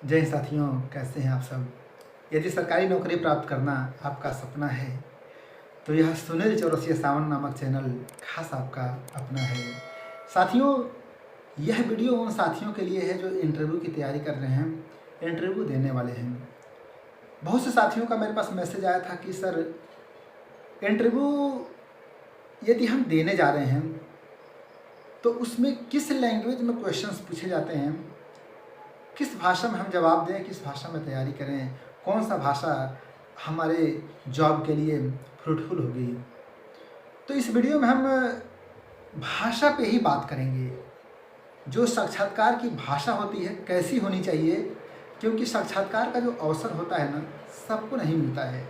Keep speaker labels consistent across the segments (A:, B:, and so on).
A: जय हिंद साथियों, कैसे हैं आप सब। यदि सरकारी नौकरी प्राप्त करना आपका सपना है तो यह सुनील चौरसिया सावन नामक चैनल खास आपका अपना है। साथियों, यह वीडियो उन साथियों के लिए है जो इंटरव्यू की तैयारी कर रहे हैं, इंटरव्यू देने वाले हैं। बहुत से साथियों का मेरे पास मैसेज आया था कि सर, इंटरव्यू यदि हम देने जा रहे हैं तो उसमें किस लैंग्वेज में क्वेश्चंस पूछे जाते हैं, किस भाषा में हम जवाब दें, किस भाषा में तैयारी करें, कौन सा भाषा हमारे जॉब के लिए फ्रूटफुल होगी। तो इस वीडियो में हम भाषा पे ही बात करेंगे। जो साक्षात्कार की भाषा होती है कैसी होनी चाहिए, क्योंकि साक्षात्कार का जो अवसर होता है ना, सबको नहीं मिलता है।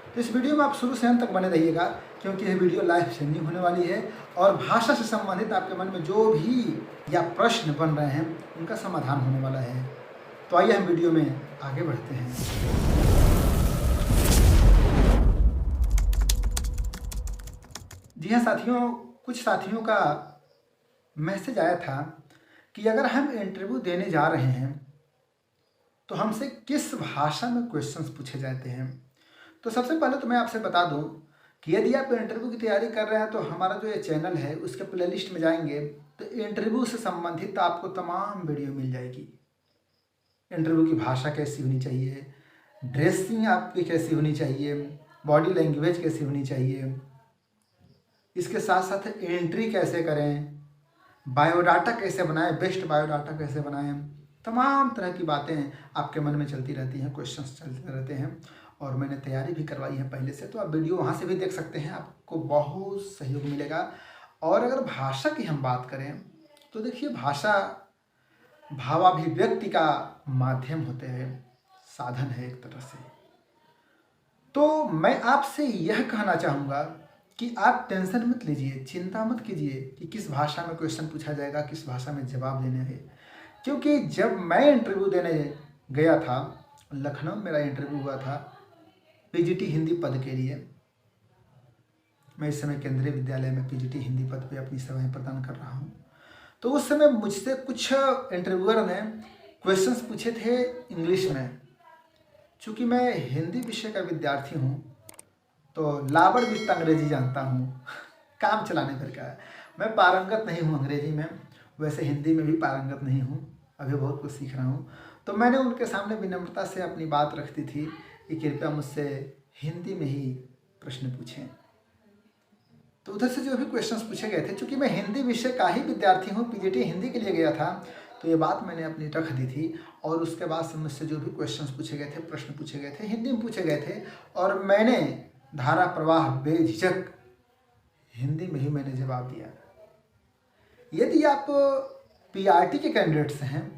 A: तो इस वीडियो में आप शुरू से अंत तक बने रहिएगा, क्योंकि यह वीडियो लाइफ चेंजिंग होने वाली है और भाषा से संबंधित आपके मन में जो भी या प्रश्न बन रहे हैं उनका समाधान होने वाला है। तो आइए हम वीडियो में आगे बढ़ते हैं। जी हाँ साथियों, कुछ साथियों का मैसेज आया था कि अगर हम इंटरव्यू देने जा रहे हैं तो हमसे किस भाषा में क्वेश्चंस पूछे जाते हैं। तो सबसे पहले तो मैं आपसे बता दूं कि यदि आप इंटरव्यू की तैयारी कर रहे हैं तो हमारा जो ये चैनल है उसके प्लेलिस्ट में जाएंगे तो इंटरव्यू से संबंधित आपको तमाम वीडियो मिल जाएगी। इंटरव्यू की भाषा कैसी होनी चाहिए, ड्रेसिंग आपकी कैसी होनी चाहिए, बॉडी लैंग्वेज कैसी होनी चाहिए, इसके साथ साथ एंट्री कैसे करें, बायोडाटा कैसे बनाएं, बेस्ट बायोडाटा कैसे बनाएं, तमाम तरह की बातें आपके मन में चलती रहती हैं, क्वेश्चंस चलते रहते हैं। और मैंने तैयारी भी करवाई है पहले से, तो आप वीडियो वहाँ से भी देख सकते हैं, आपको बहुत सहयोग मिलेगा। और अगर भाषा की हम बात करें तो देखिए, भाषा भावाभिव्यक्ति का माध्यम होते हैं, साधन है एक तरह से। तो मैं आपसे यह कहना चाहूँगा कि आप टेंशन मत लीजिए, चिंता मत कीजिए कि किस भाषा में क्वेश्चन पूछा जाएगा, किस भाषा में जवाब देने हैं। क्योंकि जब मैं इंटरव्यू देने गया था, लखनऊ मेरा इंटरव्यू हुआ था पीजीटी हिंदी पद के लिए। मैं इस समय केंद्रीय विद्यालय में पीजीटी हिंदी पद पे अपनी सेवाएं प्रदान कर रहा हूँ। तो उस समय मुझसे कुछ इंटरव्यूअर ने क्वेश्चंस पूछे थे इंग्लिश में। चूँकि मैं हिंदी विषय का विद्यार्थी हूँ तो लावड़ वित्त अंग्रेजी जानता हूँ काम चलाने भर का। मैं पारंगत नहीं हूँ अंग्रेजी में, वैसे हिंदी में भी पारंगत नहीं हूँ, अभी बहुत कुछ सीख रहा हूँ। तो मैंने उनके सामने विनम्रता से अपनी बात रखती थी कि कृपया मुझसे हिंदी में ही प्रश्न पूछें। तो उधर से जो भी क्वेश्चंस पूछे गए थे, चूँकि मैं हिंदी विषय का ही विद्यार्थी हूँ, पीजीटी हिंदी के लिए गया था, तो ये बात मैंने अपनी रख दी थी। और उसके बाद से मुझसे जो भी क्वेश्चंस पूछे गए थे, प्रश्न पूछे गए थे, हिंदी में पूछे गए थे और मैंने धारा प्रवाह बेझिझक हिंदी में ही मैंने जवाब दिया। यदि आप पीआरटी के कैंडिडेट्स हैं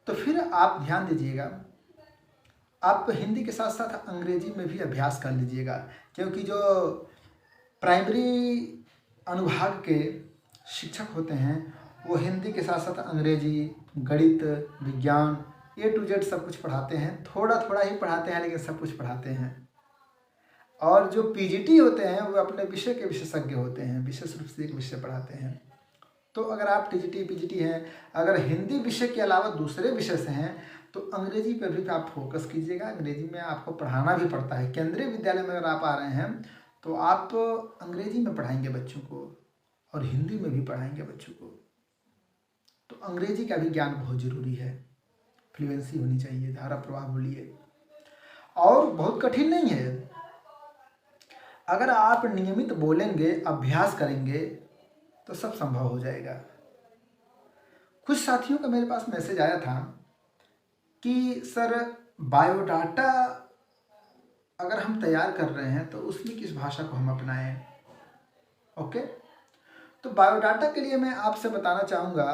A: तो फिर आप ध्यान दीजिएगा, आप हिंदी के साथ साथ अंग्रेजी में भी अभ्यास कर लीजिएगा, क्योंकि जो प्राइमरी अनुभाग के शिक्षक होते हैं वो हिंदी के साथ साथ अंग्रेजी, गणित, विज्ञान A to Z सब कुछ पढ़ाते हैं। थोड़ा थोड़ा ही पढ़ाते हैं लेकिन सब कुछ पढ़ाते हैं। और जो पीजीटी होते हैं वो अपने विषय के विशेषज्ञ होते हैं, विशेष रूप से एक विषय पढ़ाते हैं। तो अगर आप टीजीटी पीजीटी हैं, अगर हिंदी विषय के अलावा दूसरे विषय से हैं तो अंग्रेजी पर भी आप फोकस कीजिएगा। अंग्रेजी में आपको पढ़ाना भी पड़ता है। केंद्रीय विद्यालय में अगर आप आ रहे हैं तो आप अंग्रेजी में पढ़ाएंगे बच्चों को और हिंदी में भी पढ़ाएंगे बच्चों को। तो अंग्रेजी का भी ज्ञान बहुत ज़रूरी है, फ्लुएंसी होनी चाहिए, धारा प्रवाह बोलिए। और बहुत कठिन नहीं है, अगर आप नियमित बोलेंगे, अभ्यास करेंगे तो सब संभव हो जाएगा। कुछ साथियों का मेरे पास मैसेज आया था कि सर, बायोडाटा अगर हम तैयार कर रहे हैं तो उसमें किस भाषा को हम अपनाएं। ओके, तो बायोडाटा के लिए मैं आपसे बताना चाहूँगा,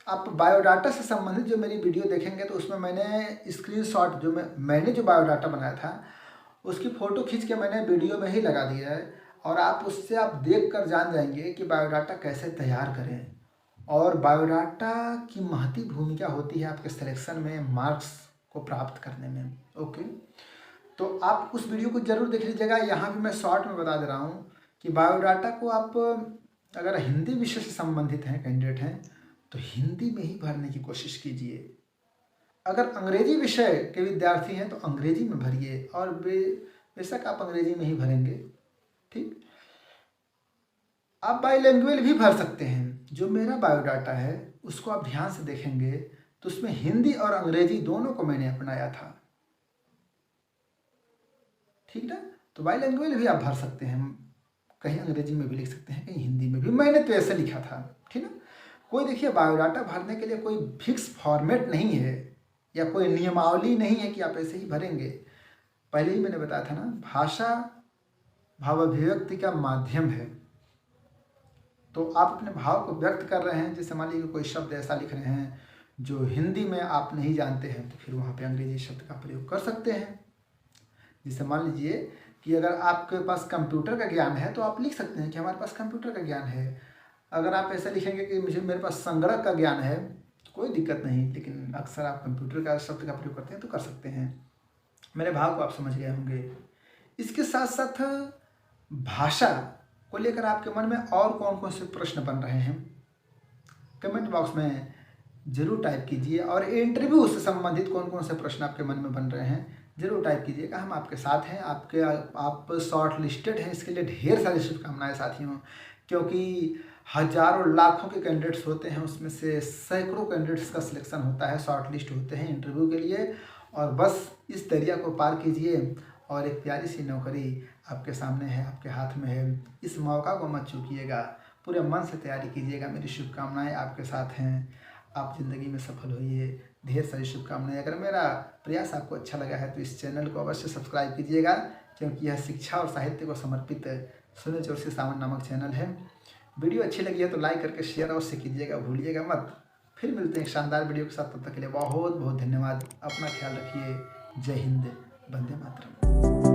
A: आप बायोडाटा से संबंधित जो मेरी वीडियो देखेंगे तो उसमें मैंने स्क्रीनशॉट जो मैंने जो बायोडाटा बनाया था उसकी फ़ोटो खींच के मैंने वीडियो में ही लगा दिया है। और आप उससे आप देख कर जान जाएंगे कि बायोडाटा कैसे तैयार करें और बायोडाटा की महती भूमिका होती है आपके सिलेक्शन में, मार्क्स को प्राप्त करने में। ओके, तो आप उस वीडियो को ज़रूर देख लीजिएगा। यहाँ भी मैं शॉर्ट में बता दे रहा हूँ कि बायोडाटा को आप अगर हिंदी विषय से संबंधित हैं, कैंडिडेट हैं, तो हिंदी में ही भरने की कोशिश कीजिए। अगर अंग्रेजी विषय के विद्यार्थी हैं तो अंग्रेजी में भरिए, और बेशक आप अंग्रेजी में ही भरेंगे। ठीक, आप बाईलिंगुअल भी भर सकते हैं। जो मेरा बायोडाटा है उसको आप ध्यान से देखेंगे तो उसमें हिंदी और अंग्रेजी दोनों को मैंने अपनाया था। ठीक ना, तो बाईलिंगुअल भी आप भर सकते हैं, कहीं अंग्रेजी में भी लिख सकते हैं, कहीं हिंदी में भी। मैंने तो ऐसे लिखा था। ठीक ना, कोई देखिए बायोडाटा भरने के लिए कोई फिक्स फॉर्मेट नहीं है या कोई नियमावली नहीं है कि आप ऐसे ही भरेंगे। पहले ही मैंने बताया था ना, भाषा भावाभिव्यक्ति का माध्यम है। तो आप अपने भाव को व्यक्त कर रहे हैं, जैसे मान लीजिए कोई शब्द ऐसा लिख रहे हैं जो हिंदी में आप नहीं जानते हैं, तो फिर वहाँ पे अंग्रेजी शब्द का प्रयोग कर सकते हैं। जैसे मान लीजिए कि अगर आपके पास कंप्यूटर का ज्ञान है तो आप लिख सकते हैं कि हमारे पास कंप्यूटर का ज्ञान है। अगर आप ऐसा लिखेंगे कि मेरे पास संगणक का ज्ञान है, तो कोई दिक्कत नहीं, लेकिन अक्सर आप कंप्यूटर का शब्द का प्रयोग करते हैं तो कर सकते हैं। मेरे भाव को आप समझ गए होंगे। इसके साथ साथ भाषा को लेकर आपके मन में और कौन कौन से प्रश्न बन रहे हैं, कमेंट बॉक्स में जरूर टाइप कीजिए। और इंटरव्यू से संबंधित कौन कौन से प्रश्न आपके मन में बन रहे हैं जरूर टाइप कीजिएगा। हम आपके साथ हैं, आप शॉर्ट लिस्टेड हैं। इसके लिए ढेर सारी शुभकामनाएं साथियों, क्योंकि हजारों लाखों के कैंडिडेट्स होते हैं, उसमें से सैकड़ों कैंडिडेट्स का सिलेक्शन होता है, शॉर्ट लिस्ट होते हैं इंटरव्यू के लिए। और बस इस दरिया को पार कीजिए और एक प्यारी सी नौकरी आपके सामने है, आपके हाथ में है। इस मौका को मत चूकिएगा, पूरे मन से तैयारी कीजिएगा। मेरी शुभकामनाएं आपके साथ हैं, आप ज़िंदगी में सफल होइए। ढेर सारी शुभकामनाएं। अगर मेरा प्रयास आपको अच्छा लगा है तो इस चैनल को अवश्य सब्सक्राइब कीजिएगा, क्योंकि यह शिक्षा और साहित्य को समर्पित सुने जोर से सावन नामक चैनल है। वीडियो अच्छी लगी है तो लाइक करके शेयर अवश्य कीजिएगा, भूलिएगा मत। फिर मिलते हैं एक शानदार वीडियो के साथ, तब तक के लिए बहुत बहुत धन्यवाद। अपना ख्याल रखिए। जय हिंद, वंदे मातरम।